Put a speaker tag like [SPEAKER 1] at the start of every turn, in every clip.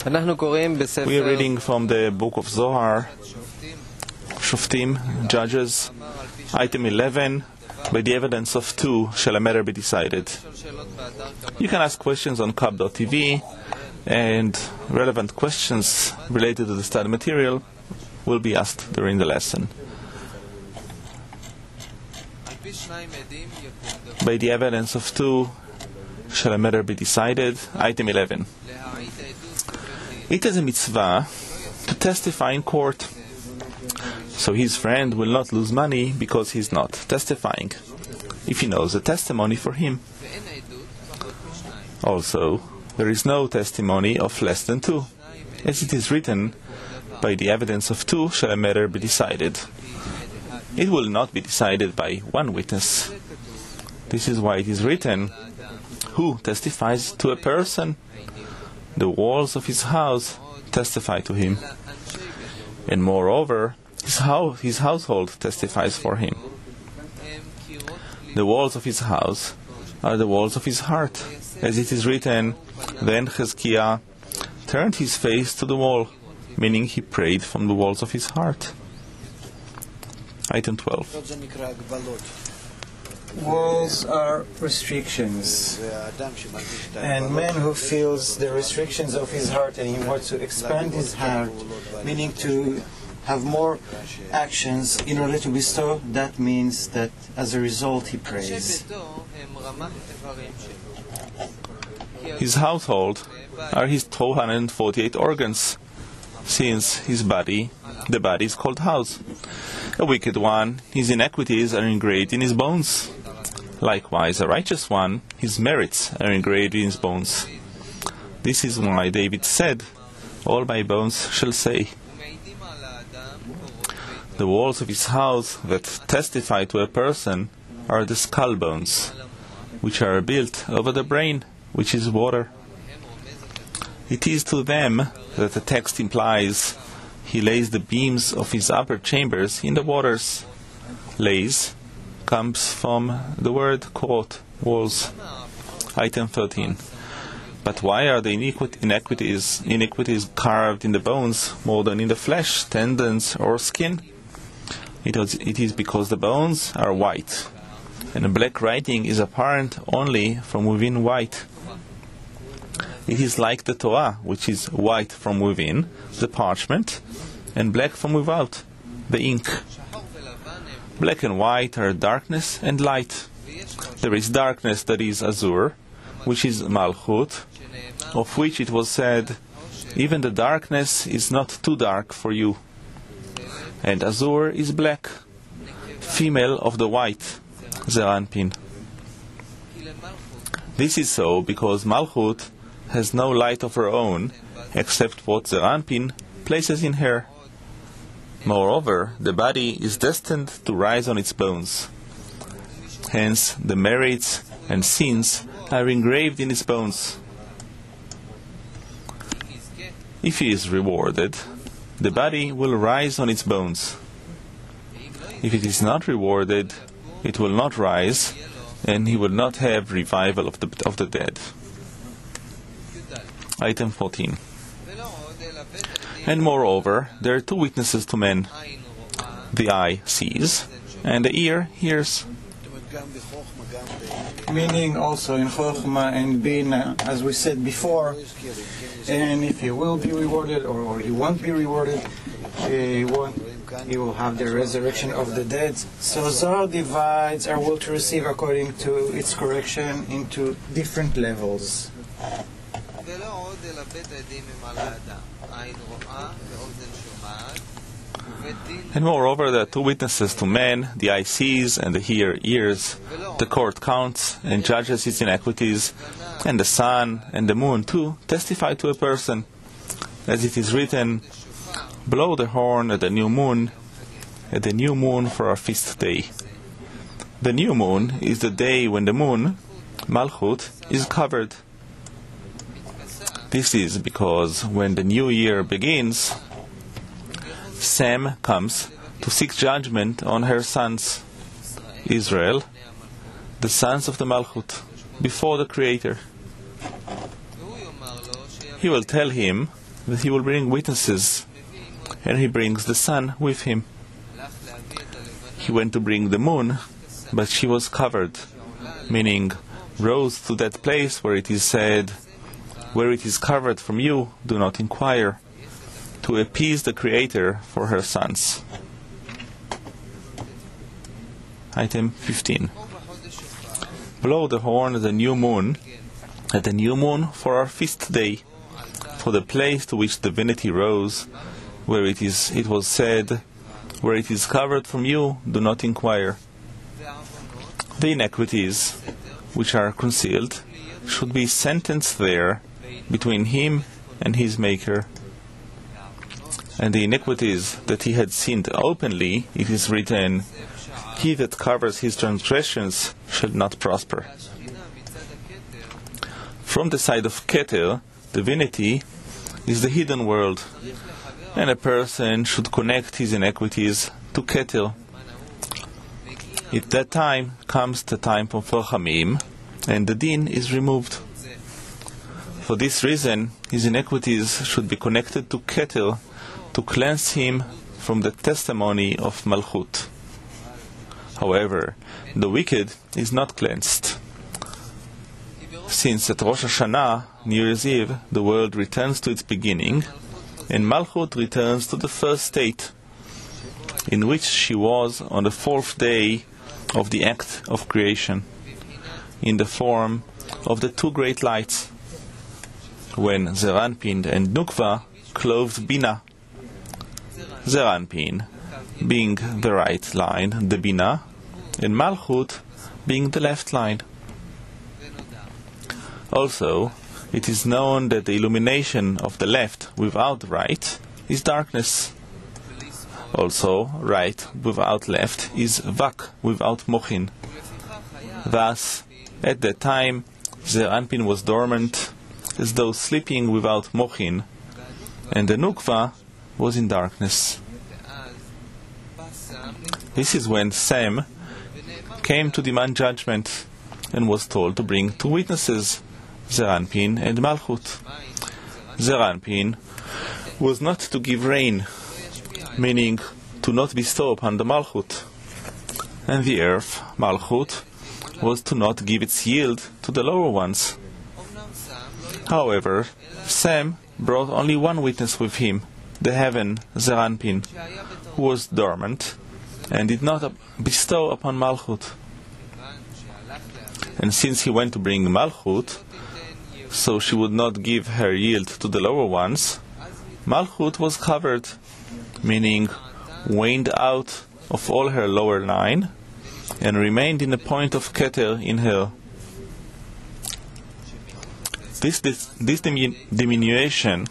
[SPEAKER 1] We are reading from the book of Zohar, Shoftim, Judges, item 11. By the evidence of two shall a matter be decided. You can ask questions on Kab.tv, and relevant questions related to the study material will be asked during the lesson. By the evidence of two shall a matter be decided. Item 11. It is a mitzvah to testify in court, so his friend will not lose money because he is not testifying, if he knows a testimony for him. Also, there is no testimony of less than two, as it is written, by the evidence of two shall a matter be decided. It will not be decided by one witness. This is why it is written, who testifies to a person? The walls of his house testify to him, and moreover, his household testifies for him. The walls of his house are the walls of his heart, as it is written, then Chizkiah turned his face to the wall, meaning he prayed from the walls of his heart. Item 12.
[SPEAKER 2] Walls are restrictions, and man who feels the restrictions of his heart and he wants to expand his heart, meaning to have more actions in order to bestow, that means that as a result he prays.
[SPEAKER 1] His household are his 248 organs, since his body, the body is called house. A wicked one, his iniquities are engraved in his bones. Likewise, a righteous one, his merits are engraved in his bones. This is why David said, all my bones shall say. The walls of his house that testify to a person are the skull bones, which are built over the brain, which is water. It is to them that the text implies he lays the beams of his upper chambers in the waters. Lays comes from the word court, walls. Item 13. But why are the iniquities carved in the bones more than in the flesh, tendons, or skin? It is because the bones are white, and black writing is apparent only from within white. It is like the Torah, which is white from within, the parchment, and black from without, the ink. Black and white are darkness and light. There is darkness that is azure, which is Malchut, of which it was said, even the darkness is not too dark for you. And azure is black, female of the white, Zeranpin. This is so because Malchut has no light of her own, except what Zeranpin places in her. Moreover, the body is destined to rise on its bones. Hence, the merits and sins are engraved in its bones. If he is rewarded, the body will rise on its bones. If it is not rewarded, it will not rise, and he will not have revival of the dead. Item 14. And moreover, there are two witnesses to men. The eye sees, and the ear hears.
[SPEAKER 2] Meaning also in Chokhmah and Bina, as we said before, and if he will be rewarded or he won't be rewarded, he will have the resurrection of the dead. So Zohar divides our will to receive according to its correction into different levels.
[SPEAKER 1] And moreover, there are two witnesses to men, the eye sees and the ear hears. The court counts and judges its inequities, and the sun and the moon too testify to a person. As it is written, blow the horn at the new moon for our feast day. The new moon is the day when the moon, Malchut, is covered. This is because when the new year begins, Sam comes to seek judgment on her sons, Israel, the sons of the Malchut, before the Creator. He will tell him that he will bring witnesses, and he brings the sun with him. He went to bring the moon, but she was covered, meaning rose to that place where it is said, "Where it is covered from you, do not inquire," to appease the Creator for her sons. Item 15. Blow the horn at the new moon for our feast day, for the place to which the divinity rose, where it was said, "Where it is covered from you, do not inquire." The iniquities which are concealed should be sentenced there between him and his Maker. And the iniquities that he had sinned openly, it is written, "He that covers his transgressions shall not prosper." From the side of Keter, divinity, is the hidden world, and a person should connect his iniquities to Keter. At that time comes the time of Rachamim, and the din is removed. For this reason, his iniquities should be connected to Keter to cleanse him from the testimony of Malchut. However, the wicked is not cleansed. Since at Rosh Hashanah, New Year's Eve, the world returns to its beginning, and Malchut returns to the first state, in which she was on the fourth day of the act of creation, in the form of the two great lights, when Zeranpin and Nukva clothed Bina. Zeranpin being the right line, the Bina, and Malchut being the left line. Also, it is known that the illumination of the left without right is darkness. Also, right without left is Vak without Mochin. Thus, at that time, Zeranpin was dormant, as though sleeping without Mochin, and the Nukva was in darkness. This is when Sem came to demand judgment, and was told to bring two witnesses, Zeranpin and Malchut. Zeranpin was not to give rain, meaning to not bestow upon the Malchut, and the earth, Malchut, was to not give its yield to the lower ones. However, Sem brought only one witness with him, the heaven, Zeranpin, who was dormant, and did not bestow upon Malchut. And since he went to bring Malchut, so she would not give her yield to the lower ones, Malchut was covered, meaning waned out of all her lower line, and remained in the point of Keter in her. This diminution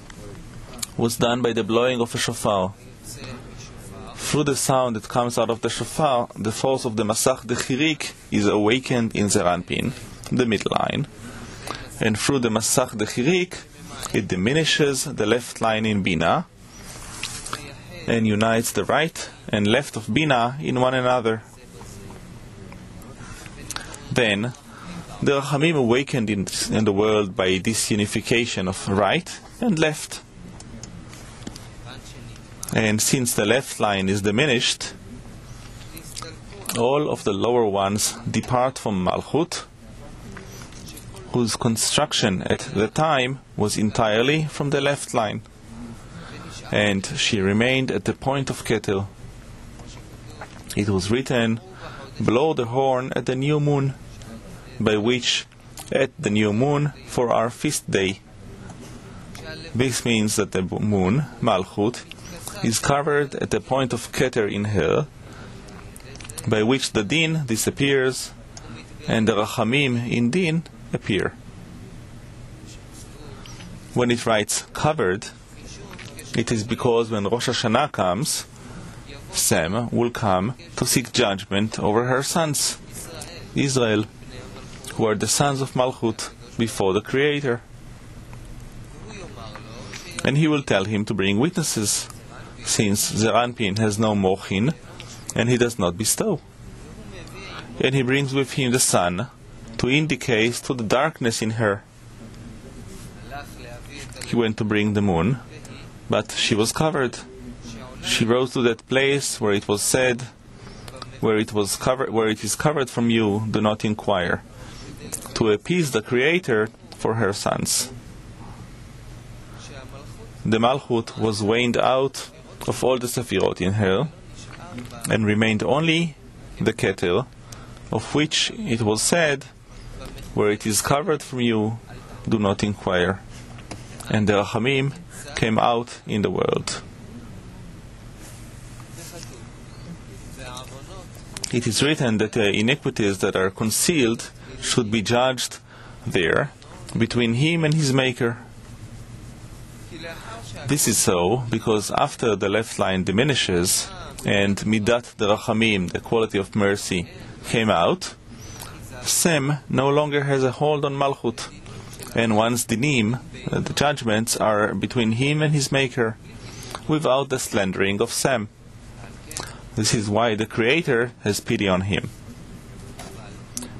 [SPEAKER 1] was done by the blowing of a shofar. Through the sound that comes out of the shofar, the force of the Masach Dechirik is awakened in Zeranpin, the midline, and through the Masach Dechirik, it diminishes the left line in Bina, and unites the right and left of Bina in one another. Then, the Rachamim awakened in the world by this unification of right and left. And since the left line is diminished, all of the lower ones depart from Malchut, whose construction at the time was entirely from the left line, and she remained at the point of Keter. It was written, "Blow the horn at the new moon," by which, at the new moon, for our feast day. This means that the moon, Malchut, is covered at the point of Keter in her, by which the din disappears, and the Rachamim in din appear. When it writes covered, it is because when Rosh Hashanah comes, Sem will come to seek judgment over her sons, Israel, who are the sons of Malchut, before the Creator. And he will tell him to bring witnesses, since Zeranpin has no mochin, and he does not bestow. And he brings with him the sun, to indicate to the darkness in her. he went to bring the moon, but she was covered. She rose to that place where it was said, where it is covered from you, do not inquire, to appease the Creator for her sons. The Malchut was weaned out of all the Sefirot in her, and remained only the Keter, of which it was said, where it is covered from you, do not inquire. And the Rachamim came out in the world. It is written that the iniquities that are concealed should be judged there, between him and his Maker. This is so because after the left line diminishes, and Midat the Rachamim, the quality of mercy, came out, Sem no longer has a hold on Malchut, and one's dinim, the judgments, are between him and his Maker, without the slandering of Sem. This is why the Creator has pity on him.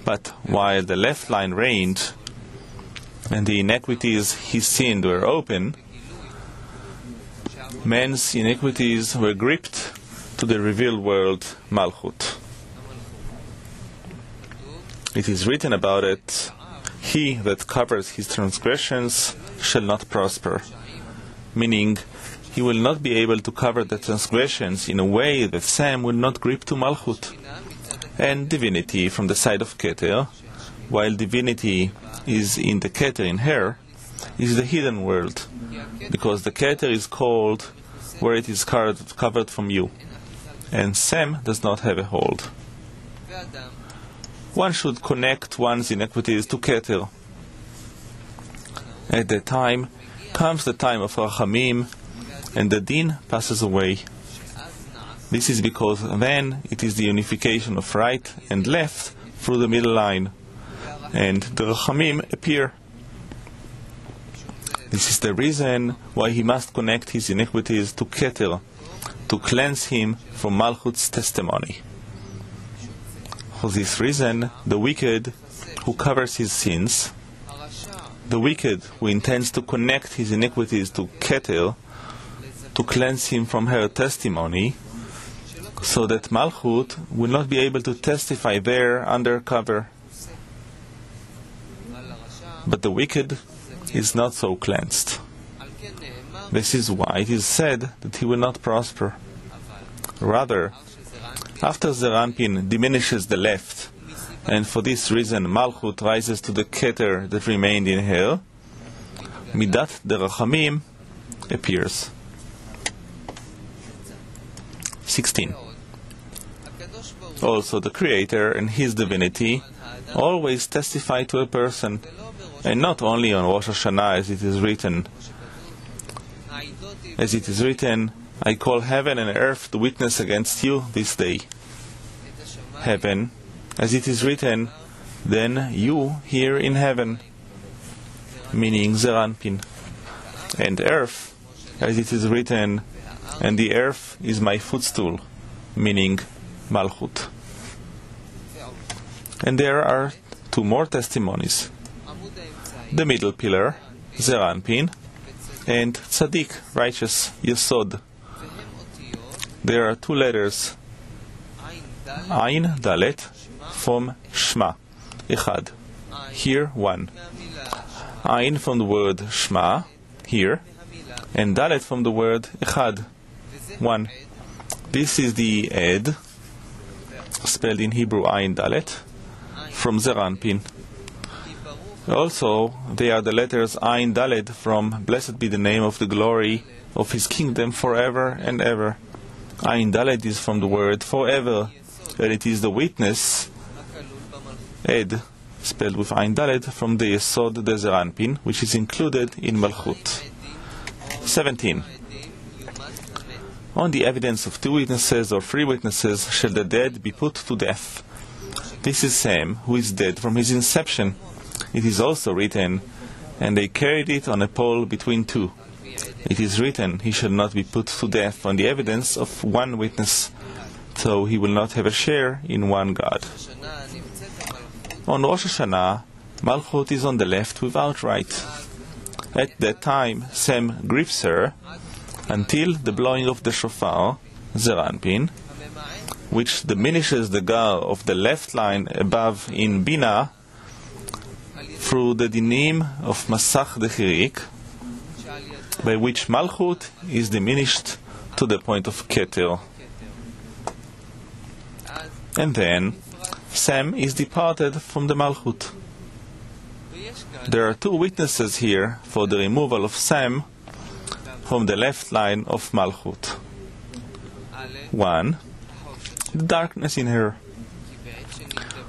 [SPEAKER 1] But while the left line reigned, and the iniquities he sinned were open, man's iniquities were gripped to the revealed world, Malchut. It is written about it, he that covers his transgressions shall not prosper, meaning he will not be able to cover the transgressions in a way that Sam will not grip to Malchut. And divinity from the side of Keter, while divinity is in the Keter in her, is the hidden world, because the Keter is called where it is covered from you, and Sem does not have a hold. One should connect one's iniquities to Keter. At that time comes the time of Rachamim, and the din passes away. This is because then it is the unification of right and left through the middle line, and the Rachamim appear. This is the reason why he must connect his iniquities to Keter, to cleanse him from Malchut's testimony. For this reason, the wicked who covers his sins, the wicked who intends to connect his iniquities to Keter, to cleanse him from her testimony, so that Malchut will not be able to testify there under cover. But the wicked is not so cleansed. This is why it is said that he will not prosper. Rather, after Zeranpin diminishes the left, and for this reason Malchut rises to the Keter that remained in her, Midat the Rachamim appears. 16. Also the Creator and His divinity always testify to a person, and not only on Rosh Hashanah as it is written. As it is written, I call heaven and earth to witness against you this day. Heaven, as it is written, then you here in heaven, meaning Zeranpin. And earth, as it is written, and the earth is my footstool, meaning Malchut. And there are two more testimonies. The middle pillar, Zeranpin, and Tzaddik, righteous, Yesod. There are two letters, Ain Dalet, from Shema, Echad. Here, one. Ain from the word Shema, here, and Dalet from the word Echad, one. This is the Ed, spelled in Hebrew Ain Dalet, from Zeranpin. Also, they are the letters Ain Dalet from Blessed be the name of the glory of His kingdom forever and ever. Ain Dalet is from the word forever, and it is the witness, Ed, spelled with Ain Dalet, from the Yesod de Zeranpin, which is included in Malchut. 17. On the evidence of two witnesses or three witnesses shall the dead be put to death. This is Sam, who is dead from his inception. It is also written, and they carried it on a pole between two. It is written, he shall not be put to death on the evidence of one witness, so he will not have a share in one God. On Rosh Hashanah, Malchut is on the left without right. At that time, Sem grips her until the blowing of the shofar, zeranpin, which diminishes the gar of the left line above in Bina through the dinim of Masach Dechirik, by which Malchut is diminished to the point of Keter. And then Sem is departed from the Malchut. There are two witnesses here for the removal of Sem from the left line of Malchut. One, the darkness in her.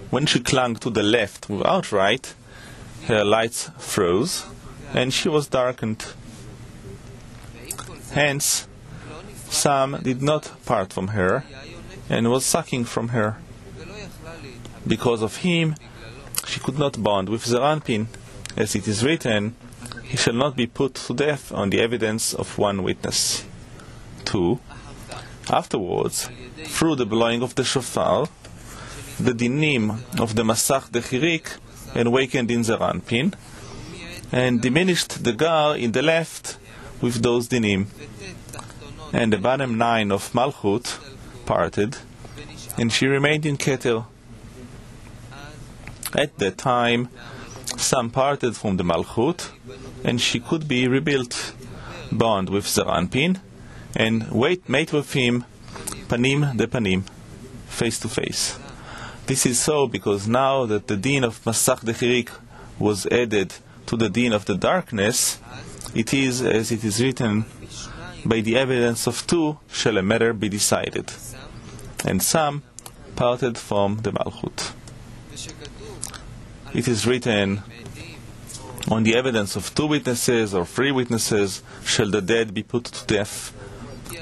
[SPEAKER 1] When she clung to the left without right, her lights froze, and she was darkened. Hence, Sam did not part from her, and was sucking from her. Because of him, she could not bond with Zeranpin, as it is written, he shall not be put to death on the evidence of one witness. 2. Afterwards, through the blowing of the shofar, the dinim of the Masach Dechirik awakened in Zeranpin, and diminished the gar in the left with those dinim. And the bottom 9 of Malchut parted, and she remained in Keter. At that time, Sam parted from the Malchut, and she could be rebuilt, bond with Zeranpin, and mate with him, panim de panim, face to face. This is so because now that the din of Masach Dechirik was added to the din of the darkness, it is, as it is written, by the evidence of two shall a matter be decided. And Sam parted from the Malchut. It is written, on the evidence of 2 witnesses or 3 witnesses shall the dead be put to death.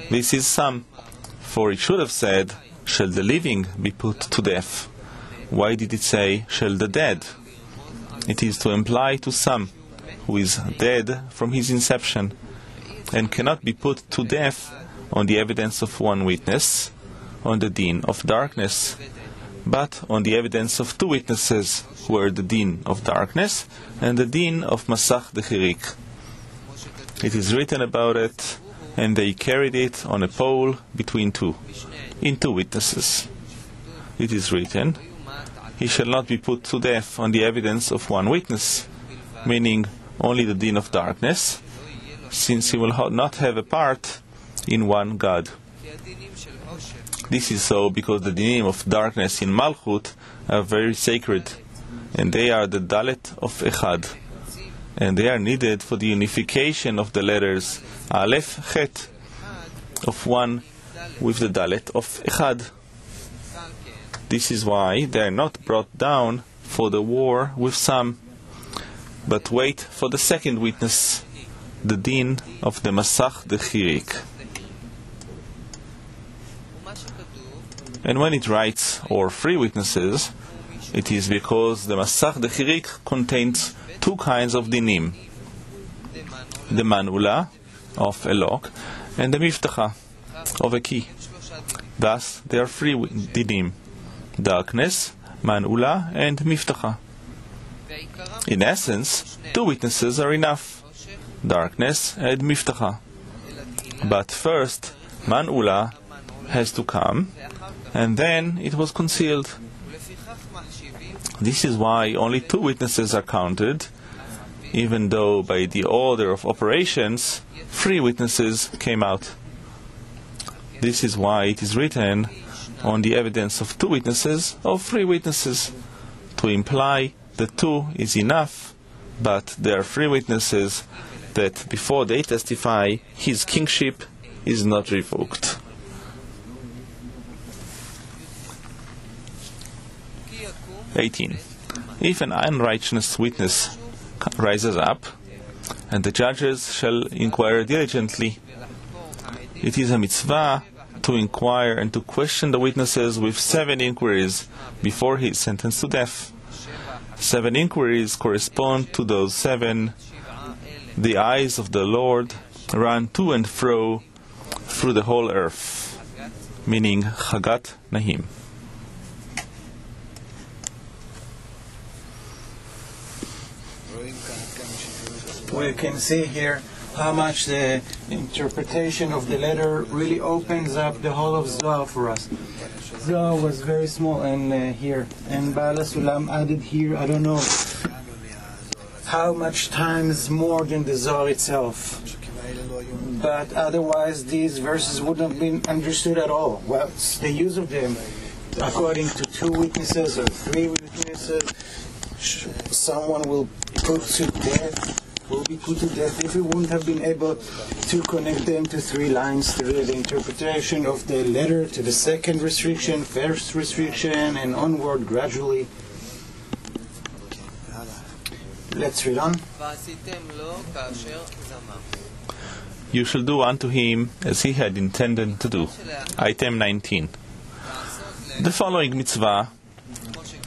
[SPEAKER 1] This is Sam, for it should have said, shall the living be put to death. Why did it say, shall the dead? It is to imply to Sam, who is dead from his inception, and cannot be put to death on the evidence of 1 witness, on the din of darkness, but on the evidence of 2 witnesses, who are the din of darkness and the din of Masach Dechirik. It is written about it, and they carried it on a pole between 2, in 2 witnesses. It is written, he shall not be put to death on the evidence of 1 witness, meaning only the din of darkness, since he will not have a part in one God. This is so because the dinim of darkness in Malchut are very sacred, and they are the dalet of Echad, and they are needed for the unification of the letters Aleph Chet of 1 with the dalet of Echad. This is why they are not brought down for the war with Sam, but wait for the 2nd witness, the din of the Masach Dechirik. And when it writes, or 3 witnesses, it is because the Masach Dechirik contains 2 kinds of dinim, the manula of a lock and the miftacha of a key. Thus, there are 3 dinim, darkness, manula, and miftacha. In essence, 2 witnesses are enough, darkness and miftacha. But first, manula has to come, and then it was concealed. This is why only 2 witnesses are counted, even though by the order of operations, 3 witnesses came out. This is why it is written, on the evidence of 2 witnesses or 3 witnesses, to imply that 2 is enough, but there are 3 witnesses that before they testify, his kingship is not revoked. If an unrighteous witness rises up, and the judges shall inquire diligently, it is a mitzvah to inquire and to question the witnesses with 7 inquiries before he is sentenced to death. 7 inquiries correspond to those 7. The eyes of the Lord run to and fro through the whole earth, meaning Chagat Nahim.
[SPEAKER 2] we can see here how much the interpretation of the letter really opens up the whole of Zohar for us. Zohar was very small, and here, and Baal Sulam added here, I don't know how much times more than the Zohar itself. But otherwise these verses wouldn't have been understood at all. Well, the use of them according to 2 witnesses or 3 witnesses, someone will be put to death if we wouldn't have been able to connect them to 3 lines through the interpretation of the letter to the second restriction, first restriction, and onward gradually. Let's read on.
[SPEAKER 1] You shall do unto him as he had intended to do. Item 19. The following mitzvah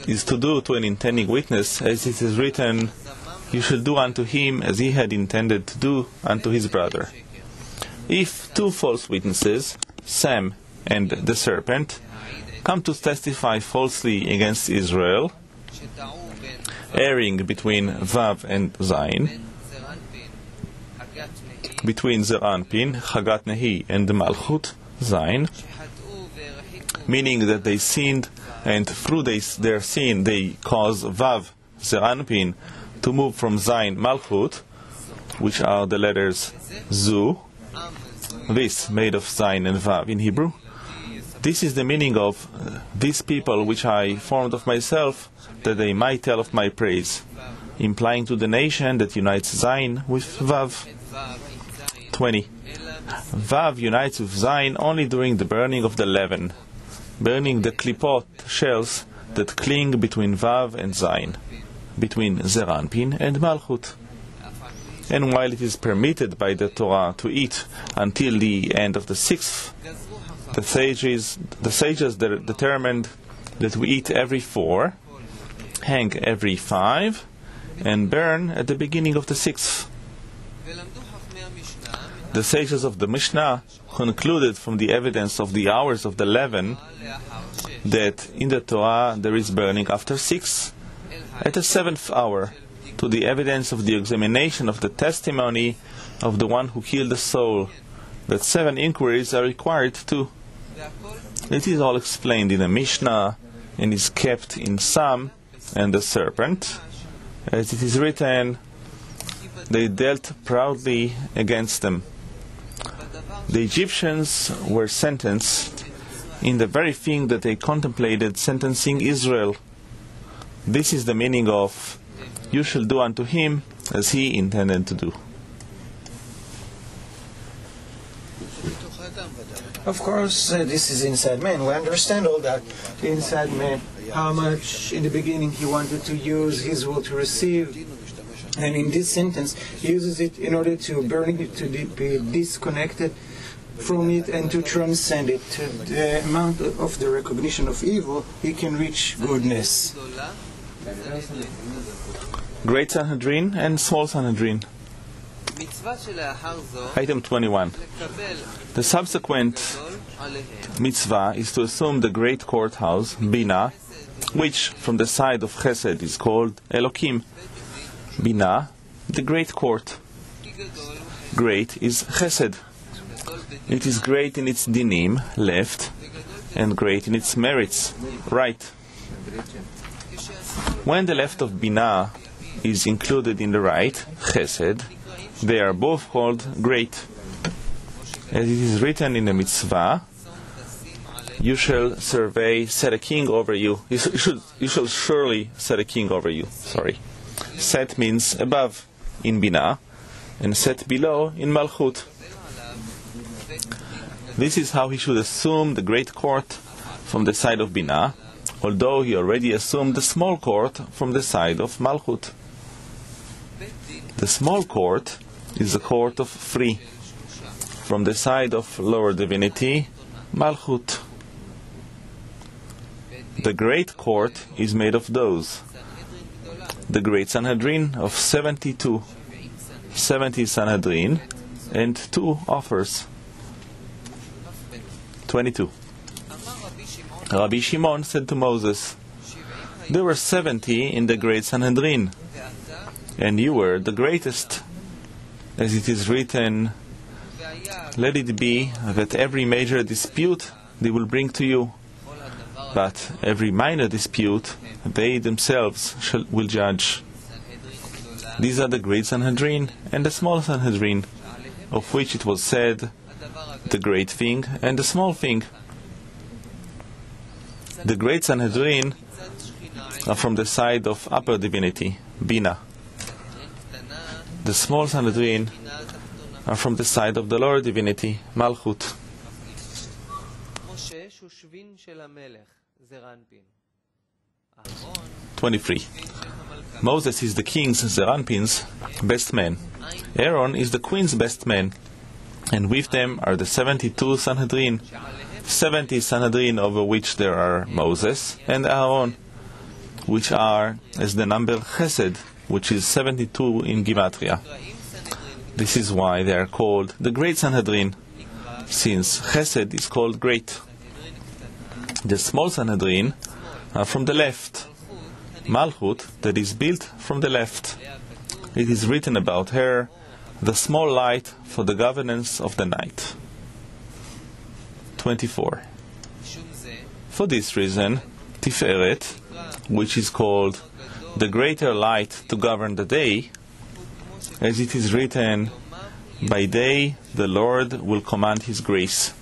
[SPEAKER 1] is to do to an intending witness as it is written, you shall do unto him as he had intended to do unto his brother. If 2 false witnesses, Sam and the serpent, come to testify falsely against Israel, erring between Vav and Zayin, between Zer Anpin, Chagat Nehi, and the Malchut, Zayin, meaning that they sinned, and through their sin they cause Vav, Zer Anpin, to move from Zayin, Malchut, which are the letters Zu, this made of Zayin and Vav in Hebrew. This is the meaning of these people which I formed of myself, that they might tell of my praise, implying to the nation that unites Zayin with Vav. 20. Vav unites with Zayin only during the burning of the leaven, burning the klipot, shells, that cling between Vav and Zayin, between Zer Anpin and Malchut. And while it is permitted by the Torah to eat until the end of the 6th, the sages determined that we eat every 4, hang every 5, and burn at the beginning of the 6th. The sages of the Mishnah concluded from the evidence of the hours of the leaven that in the Torah there is burning after 6, at the 7th hour, to the evidence of the examination of the testimony of the one who killed the soul, that 7 inquiries are required too. It is all explained in the Mishnah and is kept in Sam and the serpent, as it is written, they dealt proudly against them. The Egyptians were sentenced in the very thing that they contemplated sentencing Israel. This is the meaning of, you shall do unto him as he intended to do.
[SPEAKER 2] Of course, this is inside man. We understand all that. Inside man, how much in the beginning he wanted to use his will to receive. And in this sentence, he uses it in order to burn it, to be disconnected from it and to transcend it. To the amount of the recognition of evil, he can reach goodness.
[SPEAKER 1] Great Sanhedrin and Small Sanhedrin. Item 21. The subsequent mitzvah is to assume the great courthouse, Bina, which from the side of Chesed is called Elokim. Bina, the great court. Great is Chesed. It is great in its dinim, left, and great in its merits, right. When the left of Bina is included in the right, Chesed, they are both called great. As it is written in the mitzvah, you shall set a king over you. You shall surely set a king over you. Set means above in Bina, and set below in Malchut. This is how he should assume the great court from the side of Bina, although he already assumed the small court from the side of Malchut. The small court is the court of 3. From the side of lower divinity, Malchut. The great court is made of those. The great Sanhedrin of 72, 70 Sanhedrin, and 2 offers. 22. Rabbi Shimon said to Moses, there were 70 in the great Sanhedrin, and you were the greatest. as it is written, let it be that every major dispute they will bring to you, but every minor dispute they themselves will judge. These are the great Sanhedrin and the small Sanhedrin, of which it was said, the great thing and the small thing. The great Sanhedrin are from the side of upper divinity, Bina. The small Sanhedrin are from the side of the lower divinity, Malchut. 23. Moses is the king's Zeranpin's best man. Aaron is the queen's best man. And with them are the 72 Sanhedrin, 70 Sanhedrin over which there are Moses and Aaron, which are as the number Chesed, which is 72 in Gematria. This is why they are called the Great Sanhedrin, since Chesed is called great. The small Sanhedrin are from the left, Malchut, that is built from the left. It is written about her, the small light for the governance of the night. 24. For this reason, Tiferet, which is called the greater light to govern the day, as it is written, by day the Lord will command His grace.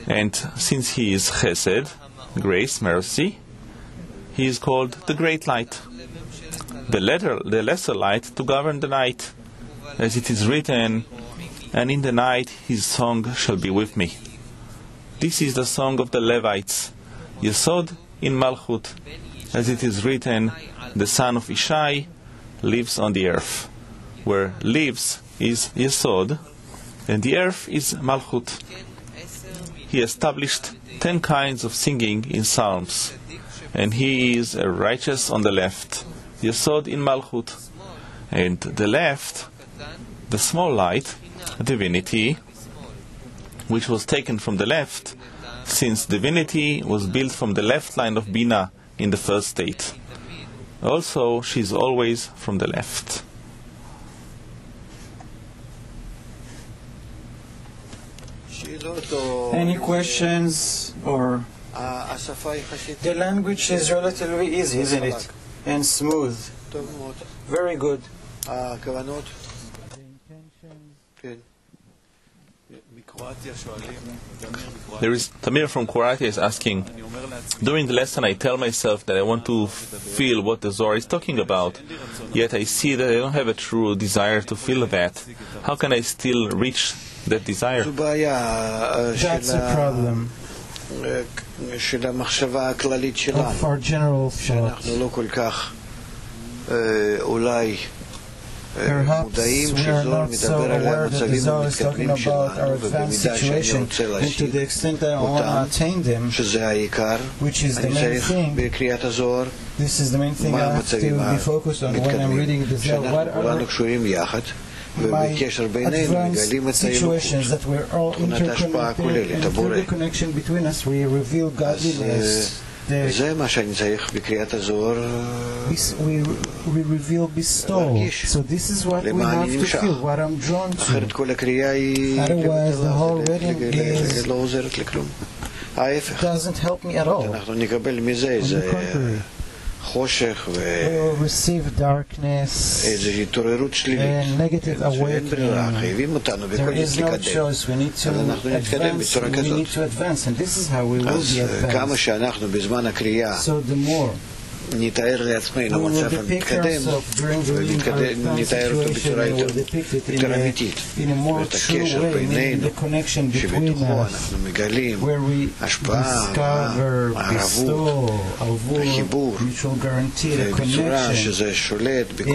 [SPEAKER 1] And since He is Chesed, grace, mercy, He is called the great light. The lesser light to govern the night, as it is written, and in the night His song shall be with me. This is the song of the Levites, Yesod in Malchut, as it is written, the son of Ishai lives on the earth, where lives is Yesod, and the earth is Malchut. He established 10 kinds of singing in Psalms, and he is a righteous on the left, Yesod in Malchut, and the left, the small light, divinity, which was taken from the left, since divinity was built from the left line of Bina in the first state. Also, she is always from the left.
[SPEAKER 2] Any questions? Or the language is relatively easy, isn't it? And smooth. Very good.
[SPEAKER 1] There is Tamir from Croatia is asking, during the lesson I tell myself that I want to feel what the Zohar is talking about, yet I see that I don't have a true desire to feel that. How can I still reach that desire?
[SPEAKER 2] That's a problem of our general thought. Perhaps we are not so aware that the Zohar is talking about our advanced situation, and to the extent that I want to attain them, which is the main thing. This is the main thing I have to be focused on when I'm reading the Zohar. What are my advanced situations that we're all interconnected, and through the connection between us we reveal godliness. We reveal bestow. So this is what we have to feel, what I'm drawn to. Otherwise the whole reading doesn't help me at all. On the contrary, we will receive darkness and negative awakening. There is no choice. We need to advance, and this is how we will be advanced. So the more we will depict ourselves during the reading our advanced situation, we will depict it in a more true way, meaning the connection between us, where we discover, bestow, avur, mutual guarantee, the connection, in a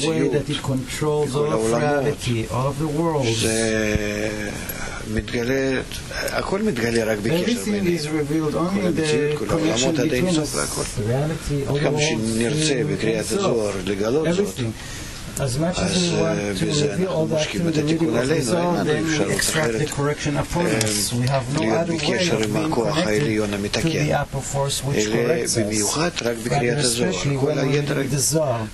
[SPEAKER 2] way that it controls all of reality, all of the world. Everything is revealed only in the connection between us, reality, all the world, everything. As much as we want to reveal all that through the reading of the Zohar, then we extract the correction upon us. We have no other way of being connected to the upper force which corrects us, but especially when we read the Zohar.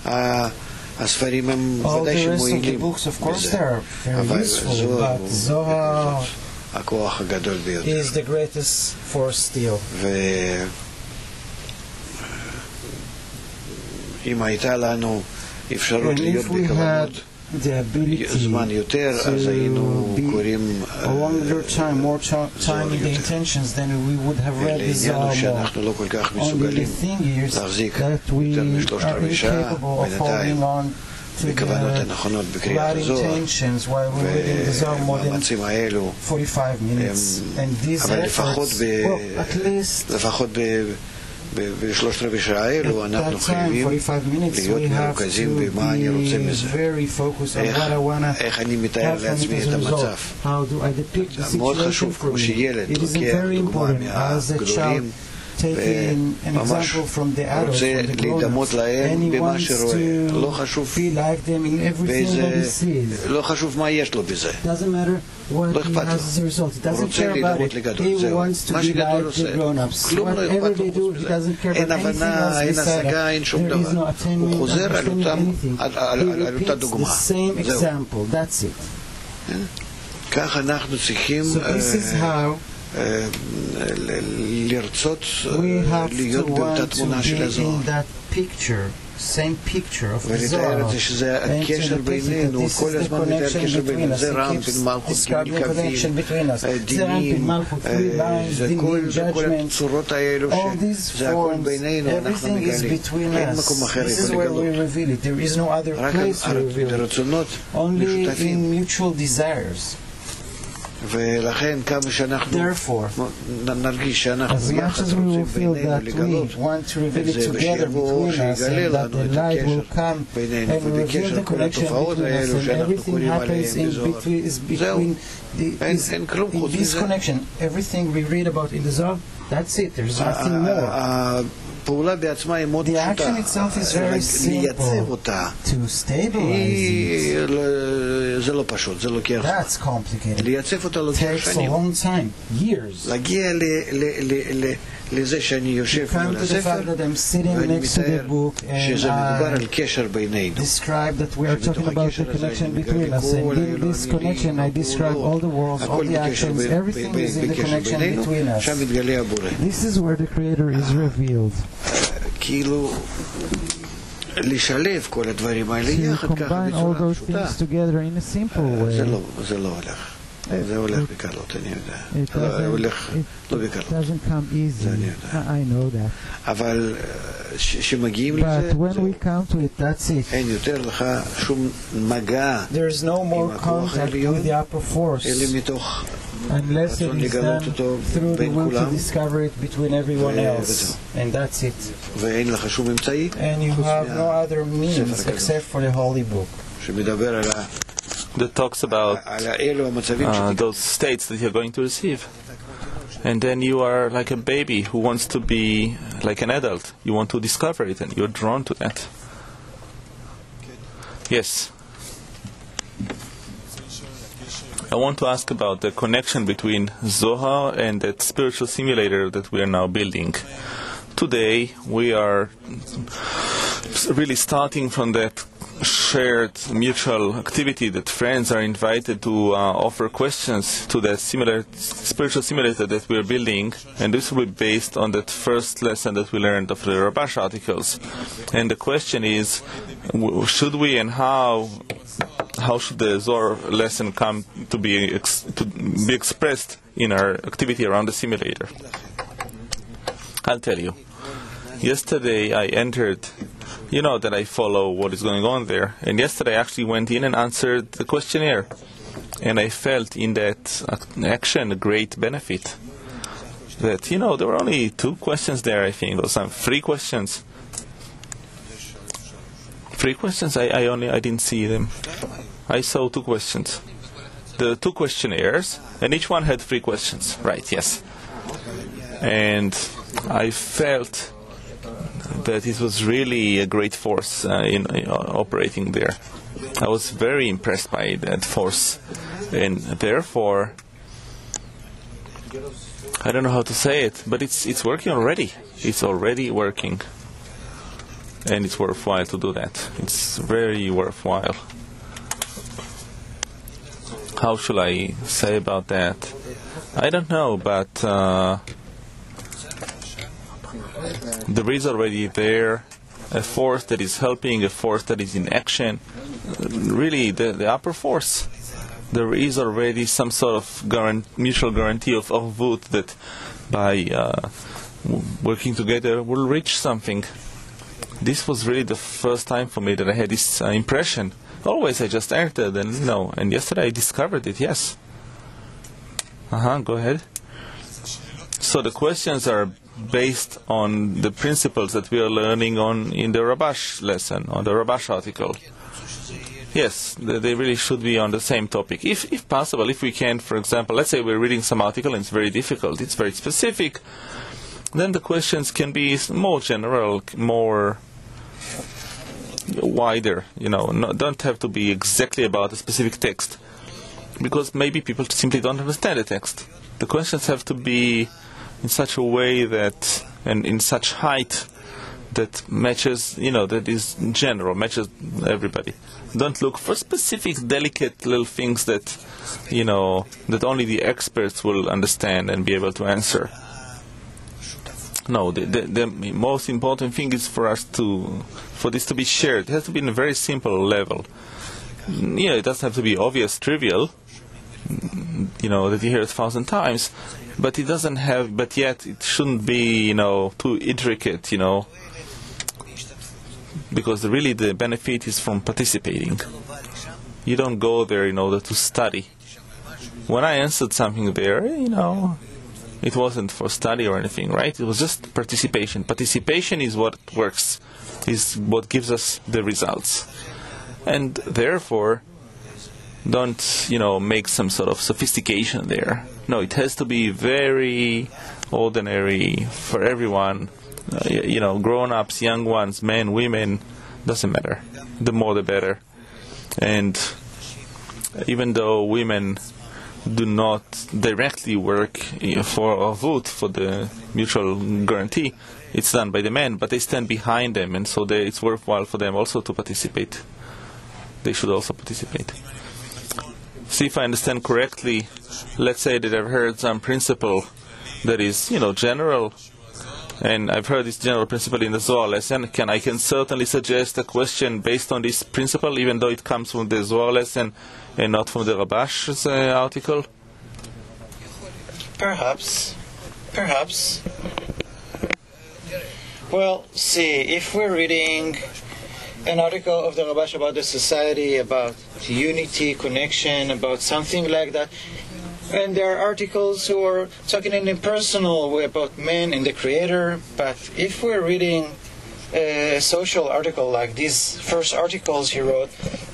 [SPEAKER 3] הספרים הם
[SPEAKER 2] All
[SPEAKER 3] ודאי
[SPEAKER 2] the rest of the
[SPEAKER 3] שמועילים
[SPEAKER 2] books, of course,
[SPEAKER 3] בזה.
[SPEAKER 2] they are very
[SPEAKER 3] אבל
[SPEAKER 2] useful,
[SPEAKER 3] זוהר
[SPEAKER 2] but
[SPEAKER 3] הוא
[SPEAKER 2] Zohar
[SPEAKER 3] הכוח הגדול ביותר.
[SPEAKER 2] is the greatest force still.
[SPEAKER 3] ואם הייתה לנו אפשרות
[SPEAKER 2] And
[SPEAKER 3] להיות
[SPEAKER 2] if we had
[SPEAKER 3] בכוונות
[SPEAKER 2] the ability
[SPEAKER 3] זמן יותר, אז היינו
[SPEAKER 2] to be
[SPEAKER 3] קוראים
[SPEAKER 2] a longer time, more time in the intentions, then we would have read the
[SPEAKER 3] לעניין הוא
[SPEAKER 2] Zohar more.
[SPEAKER 3] שאנחנו לא כל כך
[SPEAKER 2] Only the
[SPEAKER 3] מסוגלים
[SPEAKER 2] thing is
[SPEAKER 3] להחזיק
[SPEAKER 2] that we
[SPEAKER 3] יותר משלושת
[SPEAKER 2] are
[SPEAKER 3] רבעי שעה
[SPEAKER 2] incapable of
[SPEAKER 3] בינתיים
[SPEAKER 2] holding on to
[SPEAKER 3] בכוונות
[SPEAKER 2] the
[SPEAKER 3] הנכונות בקריאת
[SPEAKER 2] right
[SPEAKER 3] הזוהר,
[SPEAKER 2] intentions while we're reading the Zohar more than
[SPEAKER 3] והמאמצים האלו
[SPEAKER 2] 45 minutes. And these
[SPEAKER 3] אבל לפחות
[SPEAKER 2] efforts, well, at least
[SPEAKER 3] בשלושת רבעי שעה האלו אנחנו
[SPEAKER 2] that time,
[SPEAKER 3] חייבים
[SPEAKER 2] 45 minutes,
[SPEAKER 3] להיות
[SPEAKER 2] we have
[SPEAKER 3] מרוכזים
[SPEAKER 2] to
[SPEAKER 3] במה אני רוצה
[SPEAKER 2] be
[SPEAKER 3] מזה.
[SPEAKER 2] very focused on what I want to
[SPEAKER 3] איך אני מתאר
[SPEAKER 2] have from it
[SPEAKER 3] לעצמי
[SPEAKER 2] as
[SPEAKER 3] את
[SPEAKER 2] a result.
[SPEAKER 3] המצב.
[SPEAKER 2] How do I depict the
[SPEAKER 3] מאוד
[SPEAKER 2] situation
[SPEAKER 3] חשוב
[SPEAKER 2] for
[SPEAKER 3] כמו
[SPEAKER 2] me?
[SPEAKER 3] שילד
[SPEAKER 2] It is
[SPEAKER 3] לוקח
[SPEAKER 2] very
[SPEAKER 3] דוגמה
[SPEAKER 2] important as a child
[SPEAKER 3] מהגדולים
[SPEAKER 2] taking an
[SPEAKER 3] וממש
[SPEAKER 2] example from the adults,
[SPEAKER 3] רוצה
[SPEAKER 2] from the
[SPEAKER 3] להידמות
[SPEAKER 2] grown-ups,
[SPEAKER 3] להם
[SPEAKER 2] and he
[SPEAKER 3] במה
[SPEAKER 2] wants
[SPEAKER 3] שרואה. לא
[SPEAKER 2] to
[SPEAKER 3] חשוב
[SPEAKER 2] be like them in everything that he sees.
[SPEAKER 3] לא חשוב מה יש לו בזה.
[SPEAKER 2] Doesn't matter what
[SPEAKER 3] לא
[SPEAKER 2] he
[SPEAKER 3] אכפת
[SPEAKER 2] has as a result. He
[SPEAKER 3] הוא
[SPEAKER 2] doesn't
[SPEAKER 3] רוצה
[SPEAKER 2] care about
[SPEAKER 3] להידמות
[SPEAKER 2] it.
[SPEAKER 3] לגדול,
[SPEAKER 2] He
[SPEAKER 3] זהו.
[SPEAKER 2] wants to
[SPEAKER 3] מה
[SPEAKER 2] be
[SPEAKER 3] שגדול
[SPEAKER 2] like
[SPEAKER 3] עושה.
[SPEAKER 2] the grown-ups.
[SPEAKER 3] כלום לא
[SPEAKER 2] Whatever
[SPEAKER 3] אכפת
[SPEAKER 2] they
[SPEAKER 3] לו
[SPEAKER 2] do,
[SPEAKER 3] חוץ
[SPEAKER 2] he
[SPEAKER 3] מזה.
[SPEAKER 2] doesn't care
[SPEAKER 3] אין
[SPEAKER 2] about anything
[SPEAKER 3] הבנה,
[SPEAKER 2] else
[SPEAKER 3] אין
[SPEAKER 2] beside
[SPEAKER 3] השגה,
[SPEAKER 2] that.
[SPEAKER 3] אין שום
[SPEAKER 2] There is
[SPEAKER 3] דבר.
[SPEAKER 2] no
[SPEAKER 3] הוא
[SPEAKER 2] attainment,
[SPEAKER 3] חוזר על
[SPEAKER 2] understanding
[SPEAKER 3] אותה
[SPEAKER 2] anything. He repeats
[SPEAKER 3] דוגמה.
[SPEAKER 2] the same
[SPEAKER 3] זהו.
[SPEAKER 2] example. That's it.
[SPEAKER 3] כך אנחנו צריכים
[SPEAKER 2] So this is how
[SPEAKER 3] לרצות
[SPEAKER 2] we have to
[SPEAKER 3] להיות באותה
[SPEAKER 2] want to
[SPEAKER 3] תמונה
[SPEAKER 2] be
[SPEAKER 3] של הזוהר.
[SPEAKER 2] in that picture, same picture of the
[SPEAKER 3] ולתאר
[SPEAKER 2] Zohar,
[SPEAKER 3] את זה שזה
[SPEAKER 2] and to
[SPEAKER 3] הקשר
[SPEAKER 2] depict it that
[SPEAKER 3] בינינו,
[SPEAKER 2] this
[SPEAKER 3] כל
[SPEAKER 2] is the
[SPEAKER 3] הזמן מתאר
[SPEAKER 2] connection
[SPEAKER 3] קשר
[SPEAKER 2] between
[SPEAKER 3] בינינו,
[SPEAKER 2] us.
[SPEAKER 3] זה
[SPEAKER 2] He
[SPEAKER 3] רם,
[SPEAKER 2] keeps
[SPEAKER 3] זה מלכות,
[SPEAKER 2] describing
[SPEAKER 3] גימל
[SPEAKER 2] connection
[SPEAKER 3] קווים,
[SPEAKER 2] between us.
[SPEAKER 3] דינים,
[SPEAKER 2] Malchut, three lines,
[SPEAKER 3] זה
[SPEAKER 2] dinim,
[SPEAKER 3] כל
[SPEAKER 2] judgments,
[SPEAKER 3] הצורות האלו,
[SPEAKER 2] all these
[SPEAKER 3] שזה הכל
[SPEAKER 2] forms,
[SPEAKER 3] בינינו, אנחנו
[SPEAKER 2] everything is
[SPEAKER 3] מגלים.
[SPEAKER 2] between
[SPEAKER 3] אין
[SPEAKER 2] us.
[SPEAKER 3] מקום אחר
[SPEAKER 2] This
[SPEAKER 3] איפה
[SPEAKER 2] is where we
[SPEAKER 3] לגלות.
[SPEAKER 2] reveal it. There is no other
[SPEAKER 3] רק
[SPEAKER 2] place to reveal it.
[SPEAKER 3] הרצונות
[SPEAKER 2] Only
[SPEAKER 3] משותפים.
[SPEAKER 2] in mutual desires.
[SPEAKER 3] ולכן כמה שאנחנו
[SPEAKER 2] Therefore,
[SPEAKER 3] נרגיש שאנחנו
[SPEAKER 2] as much
[SPEAKER 3] ביחד
[SPEAKER 2] as we will
[SPEAKER 3] רוצים
[SPEAKER 2] feel
[SPEAKER 3] בינינו
[SPEAKER 2] that
[SPEAKER 3] לגלות
[SPEAKER 2] we want to reveal
[SPEAKER 3] את
[SPEAKER 2] it
[SPEAKER 3] זה,
[SPEAKER 2] together
[SPEAKER 3] ושיבוא,
[SPEAKER 2] between us,
[SPEAKER 3] שיגלה
[SPEAKER 2] and that
[SPEAKER 3] לנו
[SPEAKER 2] the
[SPEAKER 3] את
[SPEAKER 2] light will
[SPEAKER 3] הקשר
[SPEAKER 2] come
[SPEAKER 3] בינינו,
[SPEAKER 2] and reveal
[SPEAKER 3] ובקשר
[SPEAKER 2] the
[SPEAKER 3] כל
[SPEAKER 2] connection
[SPEAKER 3] התופעות
[SPEAKER 2] between us,
[SPEAKER 3] האלו
[SPEAKER 2] and
[SPEAKER 3] שאנחנו
[SPEAKER 2] everything
[SPEAKER 3] קוראים
[SPEAKER 2] happens
[SPEAKER 3] עליהם
[SPEAKER 2] in
[SPEAKER 3] בזוהר.
[SPEAKER 2] between, is
[SPEAKER 3] זהו.
[SPEAKER 2] between
[SPEAKER 3] אין כלום
[SPEAKER 2] in
[SPEAKER 3] חוץ
[SPEAKER 2] this
[SPEAKER 3] מזה.
[SPEAKER 2] connection. Everything we read about in the Zohar, that's it. There's nothing more.
[SPEAKER 3] הפעולה בעצמה היא מאוד
[SPEAKER 2] The
[SPEAKER 3] פשוטה.
[SPEAKER 2] action itself is very
[SPEAKER 3] לייצב
[SPEAKER 2] simple.
[SPEAKER 3] אותה.
[SPEAKER 2] To stabilize
[SPEAKER 3] זה לא פשוט, זה
[SPEAKER 2] it,
[SPEAKER 3] לוקח.
[SPEAKER 2] that's complicated.
[SPEAKER 3] לייצב אותה לוקח
[SPEAKER 2] Takes a
[SPEAKER 3] שנים.
[SPEAKER 2] long time, years.
[SPEAKER 3] להגיע לזה שאני יושב
[SPEAKER 2] Come
[SPEAKER 3] מול
[SPEAKER 2] to the
[SPEAKER 3] הספר,
[SPEAKER 2] fact that I'm sitting
[SPEAKER 3] ואני
[SPEAKER 2] next to the
[SPEAKER 3] מתאר
[SPEAKER 2] book and
[SPEAKER 3] שזה מדובר על
[SPEAKER 2] I
[SPEAKER 3] קשר בינינו.
[SPEAKER 2] describe that we are talking
[SPEAKER 3] שבתוך
[SPEAKER 2] about
[SPEAKER 3] הקשר
[SPEAKER 2] the
[SPEAKER 3] הזה
[SPEAKER 2] connection
[SPEAKER 3] אני
[SPEAKER 2] between
[SPEAKER 3] מגלה
[SPEAKER 2] us, and in this connection I describe all the worlds, all
[SPEAKER 3] הכל
[SPEAKER 2] the
[SPEAKER 3] בקשר
[SPEAKER 2] actions, everything is in the
[SPEAKER 3] בקשר
[SPEAKER 2] connection
[SPEAKER 3] בינינו,
[SPEAKER 2] between us.
[SPEAKER 3] שם מתגלה הבורא.
[SPEAKER 2] This is where the Creator is revealed.
[SPEAKER 3] כאילו לשלב כל הדברים האלה
[SPEAKER 2] To
[SPEAKER 3] יחד ככה
[SPEAKER 2] combine all
[SPEAKER 3] בצורה
[SPEAKER 2] those
[SPEAKER 3] פשוטה.
[SPEAKER 2] things together in a simple
[SPEAKER 3] זה
[SPEAKER 2] way.
[SPEAKER 3] לא הולך. זה הולך בקלות, אני
[SPEAKER 2] It
[SPEAKER 3] יודע. הולך לא בקלות.
[SPEAKER 2] doesn't come easy.
[SPEAKER 3] זה אני יודע.
[SPEAKER 2] I know that.
[SPEAKER 3] אבל שמגיעים לזה,
[SPEAKER 2] But when we come to it, that's it.
[SPEAKER 3] אין יותר לך שום מגע
[SPEAKER 2] There's no more
[SPEAKER 3] הכוח
[SPEAKER 2] contact
[SPEAKER 3] העליון,
[SPEAKER 2] with the upper force.
[SPEAKER 3] אלא מתוך
[SPEAKER 2] Unless it
[SPEAKER 3] רצון
[SPEAKER 2] is
[SPEAKER 3] לגלות
[SPEAKER 2] done
[SPEAKER 3] אותו
[SPEAKER 2] through the
[SPEAKER 3] בין
[SPEAKER 2] will to
[SPEAKER 3] כולם,
[SPEAKER 2] discover it between everyone else.
[SPEAKER 3] וזהו.
[SPEAKER 2] And that's it.
[SPEAKER 3] ואין לך שום אמצעי
[SPEAKER 2] And you have no other means
[SPEAKER 3] ספר
[SPEAKER 2] except for the holy book.
[SPEAKER 3] שמדבר על
[SPEAKER 1] that talks about
[SPEAKER 3] אלו המצבים
[SPEAKER 1] those states that you're going to receive. And then you are like a baby who wants to be like an adult. You want to discover it and you're drawn to that. Yes. I want to ask about the connection between Zohar and that spiritual simulator that we are now building. Today we are really starting from that shared mutual activity that friends are invited to offer questions to the spiritual simulator that we are building, and this will be based on that first lesson that we learned of the Rabash articles. And the question is, should we and how should the Zohar lesson come to be expressed in our activity around the simulator? I'll tell you. Yesterday I entered. You know that I follow what is going on there. And yesterday I actually went in and answered the questionnaire. And I felt in that action a great benefit. That, there were only 2 questions there, I think, or some 3 questions. 3 questions? I didn't see them. I saw 2 questions. The 2 questionnaires, and each one had 3 questions. Right, yes. And I felt that it was really a great force in operating there. I was very impressed by that force, and therefore, I don't know how to say it, but it's working already. It's already working. And it's worthwhile to do that. It's very worthwhile. How should I say about that? I don't know, but there is already there a force that is helping, a force that is in action. Really, the upper force. There is already some sort of mutual guarantee of avut that by working together we'll reach something. This was really the first time for me that I had this impression. Always I just entered and yesterday I discovered it, yes. Go ahead. So the questions are based on the principles that we are learning in the Rabash lesson, on the Rabash article. Yes, they really should be on the same topic. If possible, if we can, for example, let's say we're reading some article and it's very difficult, it's very specific, then the questions can be more general, more wider, don't have to be exactly about a specific text, because maybe people simply don't understand the text. The questions have to be in such a way that, and in such height that matches, that is general, matches everybody. Don't look for specific, delicate little things that, that only the experts will understand and be able to answer. No, the most important thing is for this to be shared. It has to be in a very simple level. It doesn't have to be obvious, trivial, that you hear 1,000 times, but it doesn't have, but yet it shouldn't be, too intricate, because really the benefit is from participating. You don't go there in order to study. When I answered something there, it wasn't for study or anything, right? It was just participation. Participation is what works, is what gives us the results. And therefore, don't, make some sort of sophistication there. No, it has to be very ordinary for everyone. Grown-ups, young ones, men, women, doesn't matter. The more the better. And even though women do not directly work for avut, for the mutual guarantee, it's done by the men, but they stand behind them, and so it's worthwhile for them also to participate. They should also participate. See if I understand correctly. Let's say that I've heard some principle that is, general, and I've heard this general principle in the Zohar lesson. I can certainly suggest a question based on this principle, even though it comes from the Zohar lesson and not from the Rabash's article?
[SPEAKER 2] Perhaps. Well, see, if we're reading an article of the Rabash about the society, about unity, connection, about something like that, and there are articles who are talking in a personal way about man and the Creator, but if we're reading a social article like these first articles he wrote,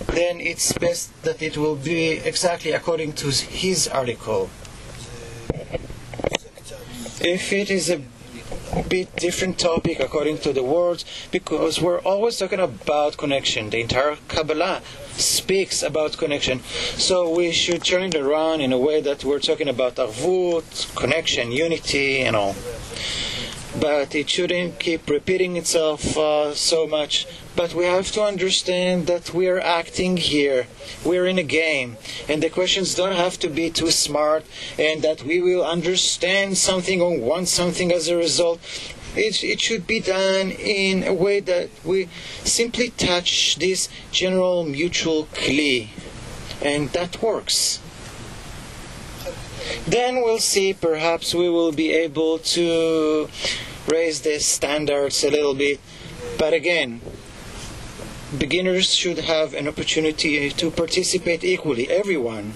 [SPEAKER 2] then it's best that it will be exactly according to his article. If it is a bit different topic according to the words, because we're always talking about connection. The entire Kabbalah speaks about connection. So we should turn it around in a way that we're talking about avut, connection, unity, and all. But it shouldn't keep repeating itself so much. But we have to understand that we are acting here. We're in a game. And the questions don't have to be too smart, and that we will understand something or want something as a result. It should be done in a way that we simply touch this general mutual kli. And that works. Then we'll see, perhaps we will be able to raise the standards a little bit. But again, beginners should have an opportunity to participate equally, everyone.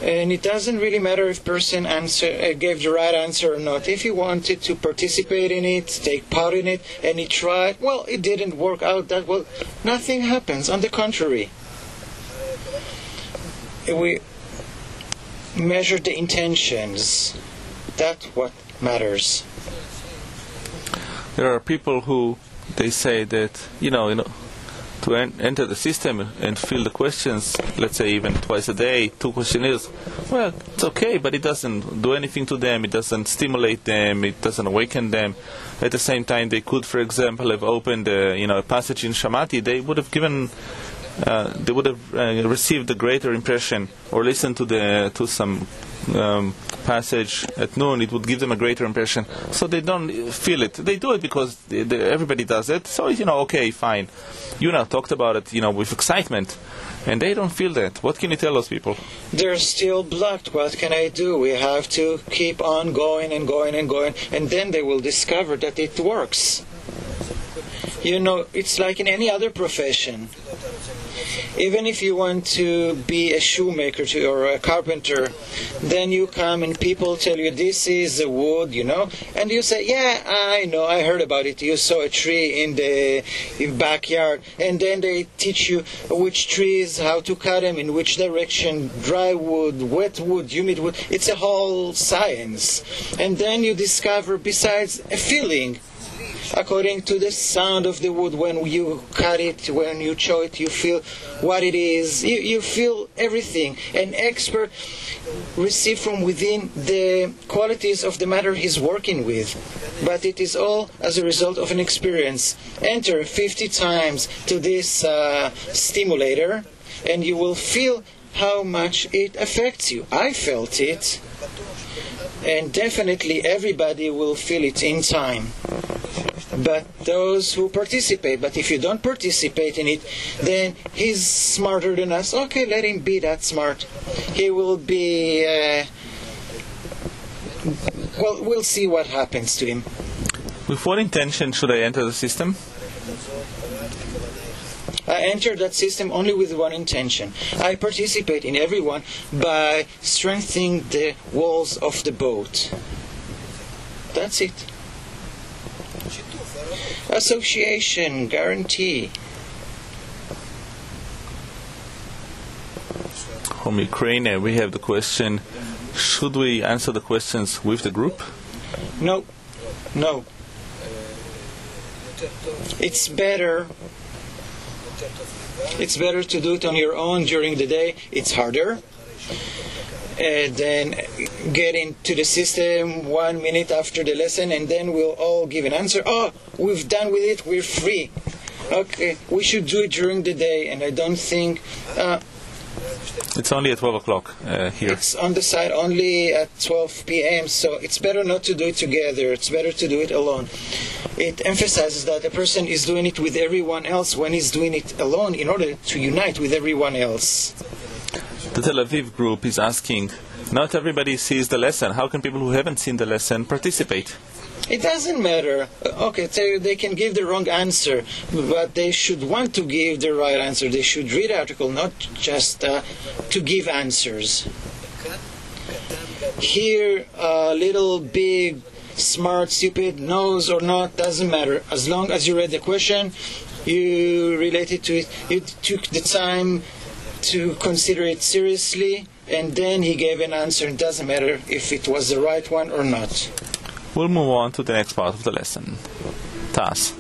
[SPEAKER 2] And it doesn't really matter if person gave the right answer or not. If he wanted to participate in it, take part in it, and he tried, well, it didn't work out that well, nothing happens. On the contrary, we measure the intentions. That's what matters.
[SPEAKER 1] There are people who they say that to to enter the system and fill the questions, let's say even twice a day, 2 questionnaires, well, it's okay, but it doesn't do anything to them, it doesn't stimulate them, it doesn't awaken them. At the same time, they could, for example, have opened a passage in Shamati, they would have received a greater impression, or listened to some passage at noon, it would give them a greater impression. So they don't feel it. They do it because everybody does it. So, okay, fine. You now talked about it, with excitement. And they don't feel that. What can you tell those people?
[SPEAKER 2] They're still blocked. What can I do? We have to keep on going and going and going. And then they will discover that it works. It's like in any other profession. Even if you want to be a shoemaker or a carpenter, then you come and people tell you this is the wood, and you say, yeah, I know, I heard about it. You saw a tree in the backyard, and then they teach you which trees, how to cut them, in which direction, dry wood, wet wood, humid wood. It's a whole science. And then you discover, besides a feeling, according to the sound of the wood, when you cut it, when you chew it, you feel what it is. You feel everything. An expert receives from within the qualities of the matter he's working with. But it is all as a result of an experience. Enter 50 times to this stimulator, and you will feel how much it affects you. I felt it. And definitely everybody will feel it in time. But those who participate. But if you don't participate in it, then he's smarter than us. Okay, let him be that smart. He will be... we'll see what happens to him.
[SPEAKER 1] With what intention should I enter the system?
[SPEAKER 2] I enter that system only with one intention. I participate in everyone by strengthening the walls of the boat. That's it. Association, guarantee.
[SPEAKER 1] From Ukraine, we have the question, should we answer the questions with the group?
[SPEAKER 2] No. It's better to do it on your own during the day. It's harder. Then get into the system 1 minute after the lesson, and then we'll all give an answer. Oh, we've done with it, we're free. Okay, we should do it during the day, and I don't think...
[SPEAKER 1] it's only at 12 o'clock here.
[SPEAKER 2] It's on the side only at 12 p.m., so it's better not to do it together. It's better to do it alone. It emphasizes that a person is doing it with everyone else when he's doing it alone in order to unite with everyone else.
[SPEAKER 1] The Tel Aviv group is asking, not everybody sees the lesson. How can people who haven't seen the lesson participate?
[SPEAKER 2] It doesn't matter. Okay, so they can give the wrong answer, but they should want to give the right answer. They should read the article, not just to give answers. Here, little, big, smart, stupid, knows or not, doesn't matter. As long as you read the question, you related to it, you took the time to consider it seriously, and then he gave an answer. It doesn't matter if it was the right one or not.
[SPEAKER 1] We'll move on to the next part of the lesson. Tas.